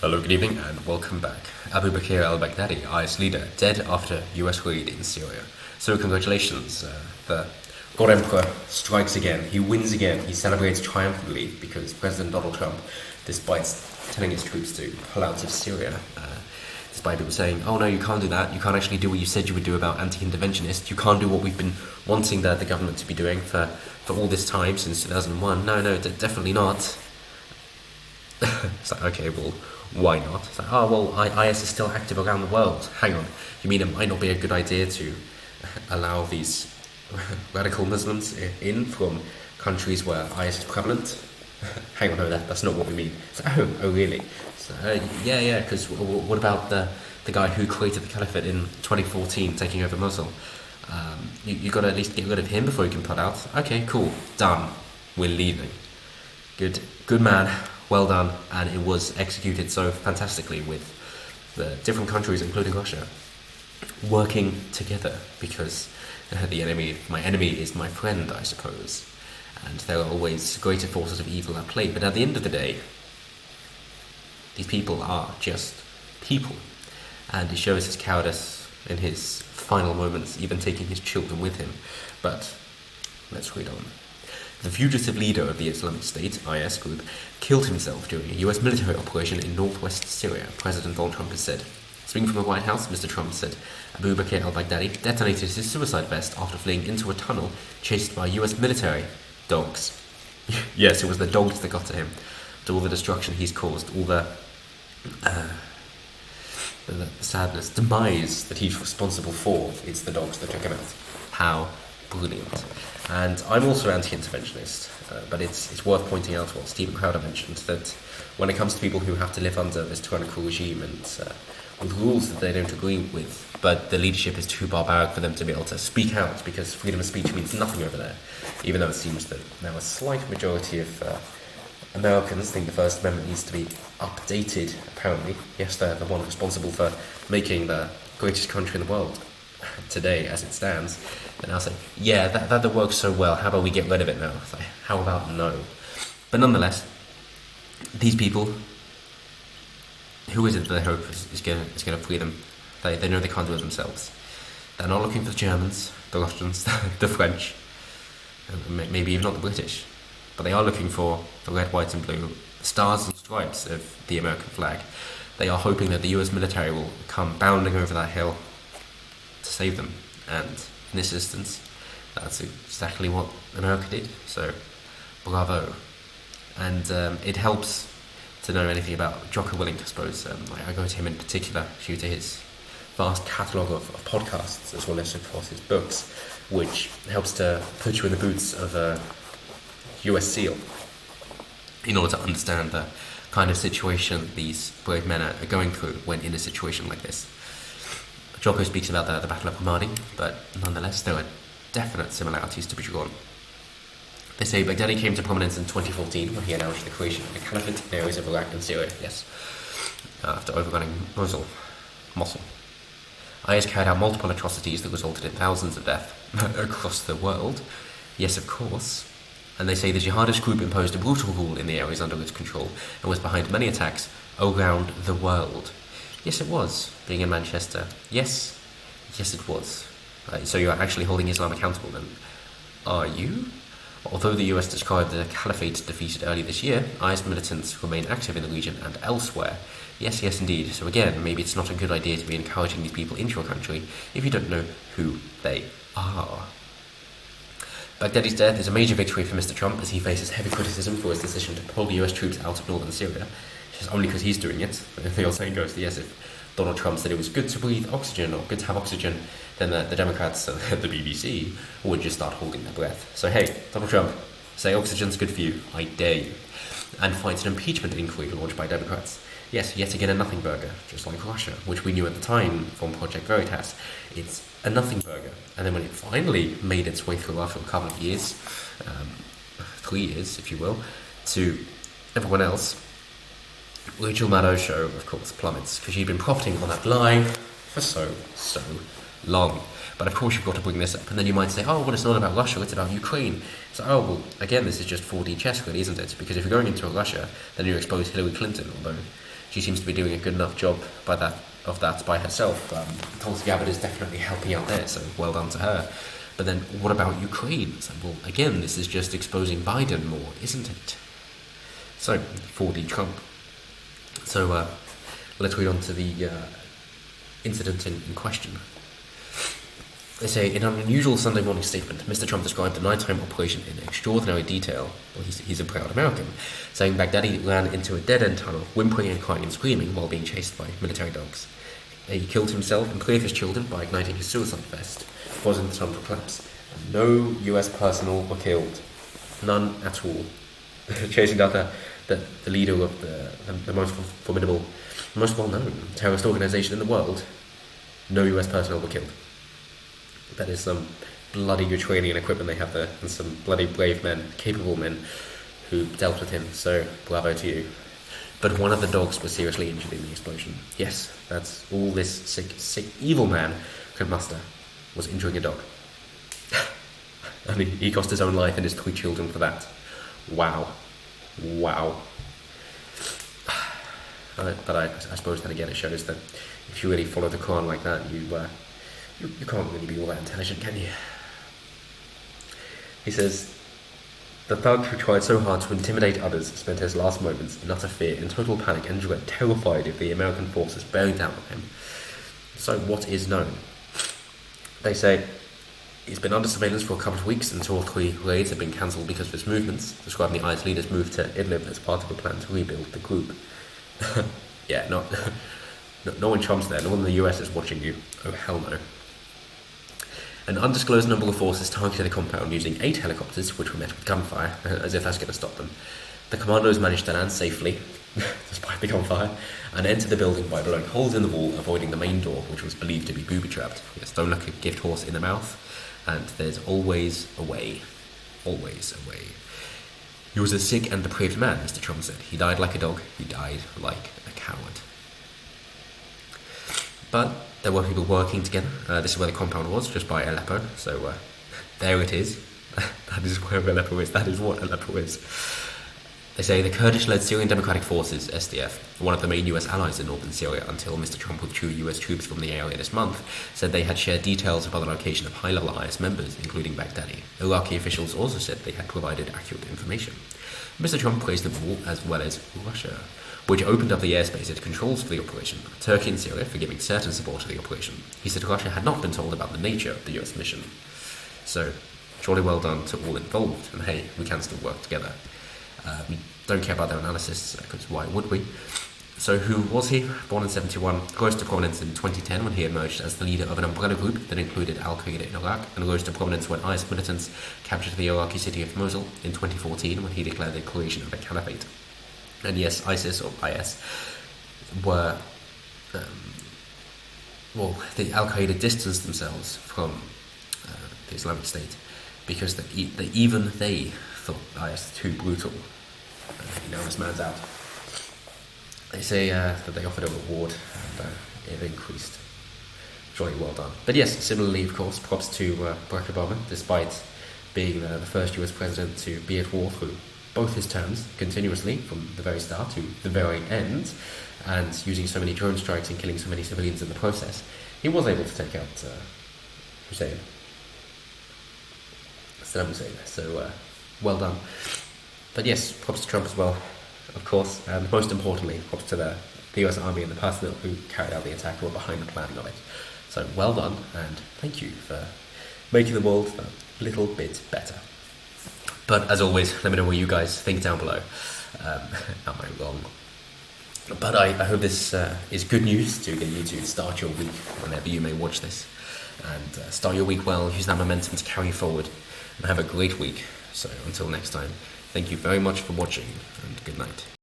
Hello, good evening, and welcome back. Abu Bakr al-Baghdadi, IS leader, dead after US raid in Syria. So congratulations, the God Emperor strikes again. He wins again. He celebrates triumphantly because President Donald Trump, despite telling his troops to pull out of Syria, despite people saying, oh no, you can't do that, you can't actually do what you said you would do about anti-interventionists, you can't do what we've been wanting the government to be doing for all this time, since 2001. No, definitely not. It's like, okay, well, why not? It's like, oh, well, IS is still active around the world. Hang on, you mean it might not be a good idea to allow these radical Muslims in from countries where IS is prevalent? Hang on, no, that's not what we mean. So, oh, really? So, yeah, because what about the guy who created the caliphate in 2014, taking over Mosul? You got to at least get rid of him before you can put out. Okay, cool, done. We're leaving. Good man. Well done, and it was executed so fantastically with the different countries, including Russia, working together because my enemy is my friend, I suppose, and there are always greater forces of evil at play. But at the end of the day, these people are just people, and he shows his cowardice in his final moments, even taking his children with him. But let's read on. The fugitive leader of the Islamic State, IS group, killed himself during a US military operation in northwest Syria, President Donald Trump has said. Speaking from the White House, Mr. Trump said Abu Bakr al-Baghdadi detonated his suicide vest after fleeing into a tunnel chased by US military dogs. Yes, it was the dogs that got to him. To all the destruction he's caused, all the sadness, demise that he's responsible for, it's the dogs that took him out. How brilliant. And I'm also anti-interventionist, but it's worth pointing out what Stephen Crowder mentioned, that when it comes to people who have to live under this tyrannical regime and with rules that they don't agree with, but the leadership is too barbaric for them to be able to speak out, because freedom of speech means nothing over there, even though it seems that now a slight majority of Americans think the First Amendment needs to be updated, apparently. Yes, they're the one responsible for making the greatest country in the world today as it stands, and I'll say, yeah, that works so well, how about we get rid of it now? Like, how about no? But nonetheless, these people, who is it that they hope is going to free them? They know they can't do it themselves. They're not looking for the Germans, the Russians, the French, maybe even not the British, but they are looking for the red, white and blue stars and stripes of the American flag. They are hoping that the US military will come bounding over that hill to save them, and in this instance, that's exactly what America did, so bravo. And it helps to know anything about Jocko Willink, I suppose. I go to him in particular due to his vast catalogue of podcasts, as well as, of course, his books, which helps to put you in the boots of a US SEAL in order to understand the kind of situation these brave men are going through when in a situation like this. Jocko speaks about the Battle of Ramadi, but nonetheless there are definite similarities to be drawn. They say Baghdadi came to prominence in 2014 when he announced the creation of the caliphate in the areas of Iraq and Syria, yes, after overrunning Mosul. IS carried out multiple atrocities that resulted in thousands of deaths across the world, yes, of course, and they say the jihadist group imposed a brutal rule in the areas under its control and was behind many attacks around the world. Yes, it was, being in Manchester. Yes, it was. So you're actually holding Islam accountable then? Are you? Although the US described the caliphate defeated early this year, IS militants remain active in the region and elsewhere. Yes, indeed. So again, maybe it's not a good idea to be encouraging these people into your country if you don't know who they are. Baghdadi's death is a major victory for Mr. Trump as he faces heavy criticism for his decision to pull the US troops out of northern Syria. It's only because he's doing it. The old saying goes, yes, if Donald Trump said it was good to breathe oxygen or good to have oxygen, then the Democrats and the BBC would just start holding their breath. So hey, Donald Trump, say oxygen's good for you, I dare you. And fight an impeachment inquiry launched by Democrats. Yes, yet again a nothing burger, just like Russia, which we knew at the time from Project Veritas. It's a nothing burger. And then when it finally made its way through after a couple of years, 3 years if you will, to everyone else, Rachel Maddow's show, of course, plummets, because she'd been profiting on that lie for so long. But of course you've got to bring this up, and then you might say, oh, well, it's not about Russia, it's about Ukraine. So, oh, well, again, this is just 4D chess, really, isn't it? Because if you're going into Russia, then you expose Hillary Clinton, although she seems to be doing a good enough job by that by herself. Tulsi Gabbard is definitely helping out there, so well done to her. But then, what about Ukraine? So, well, again, this is just exposing Biden more, isn't it? So, 4D Trump. So, let's read on to the incident in question. They say, in an unusual Sunday morning statement, Mr. Trump described the nighttime operation in extraordinary detail. Well, he's a proud American, saying Baghdadi ran into a dead-end tunnel, whimpering and crying and screaming while being chased by military dogs. He killed himself and 3 of his children by igniting his suicide vest, causing the tunnel to collapse. And no US personnel were killed. None at all. Chasing down the leader of the most formidable, most well-known terrorist organization in the world, no US personnel were killed. That is some bloody Ukrainian equipment they have there, and some bloody brave men, capable men, who dealt with him, so bravo to you. But one of the dogs was seriously injured in the explosion. Yes, that's all this sick, evil man could muster, was injuring a dog. And he cost his own life and his 3 children for that. Wow. But I suppose then again it shows that if you really follow the Quran like that, you can't really be all that intelligent, can you? He says, the thug who tried so hard to intimidate others spent his last moments in utter fear, in total panic and dread, terrified of the American forces bearing down on him. So what is known? They say he's been under surveillance for a couple of weeks and 2 or 3 raids have been cancelled because of his movements, describing the IS leader's move to Idlib as part of a plan to rebuild the group. Yeah, no one Trump's there, no one in the US is watching you. Oh, hell no. An undisclosed number of forces targeted the compound using 8 helicopters, which were met with gunfire, as if that's going to stop them. The commandos managed to land safely, despite the gunfire, and enter the building by blowing holes in the wall, avoiding the main door, which was believed to be booby-trapped. Yes, don't look a gift horse in the mouth, and there's always a way. Always a way. He was a sick and depraved man, Mr. Trump said. He died like a dog. He died like a coward. But there were people working together. This is where the compound was, just by Aleppo. So there it is. That is where Aleppo is. That is what Aleppo is. They say the Kurdish-led Syrian Democratic Forces, SDF, one of the main US allies in northern Syria until Mr. Trump withdrew US troops from the area this month, said they had shared details about the location of high-level IS members, including Baghdadi. Iraqi officials also said they had provided accurate information. Mr. Trump praised them all, as well as Russia, which opened up the airspace it controls for the operation, Turkey and Syria for giving certain support to the operation. He said Russia had not been told about the nature of the US mission. So, jolly well done to all involved, and hey, we can still work together. We don't care about their analysis, because why would we? So who was he? Born in 71, rose to prominence in 2010 when he emerged as the leader of an umbrella group that included Al-Qaeda in Iraq, and rose to prominence when IS militants captured the Iraqi city of Mosul in 2014 when he declared the creation of a caliphate. And yes, ISIS or IS were, the Al-Qaeda distanced themselves from the Islamic State because even they thought IS too brutal. Now this man's out. They say that they offered a reward and it increased. Jolly well done. But yes, similarly, of course, props to Barack Obama, despite being the first US president to be at war through both his terms, continuously, from the very start to the very end, and using so many drone strikes and killing so many civilians in the process. He was able to take out Saddam Hussein. So, well done. But yes, props to Trump as well, of course, and most importantly, props to the US Army and the personnel who carried out the attack or were behind the planning of it. So well done, and thank you for making the world a little bit better. But as always, let me know what you guys think down below. Am I wrong? But I hope this is good news to get you to start your week whenever you may watch this. And start your week well, use that momentum to carry forward, and have a great week. So until next time, thank you very much for watching, and good night.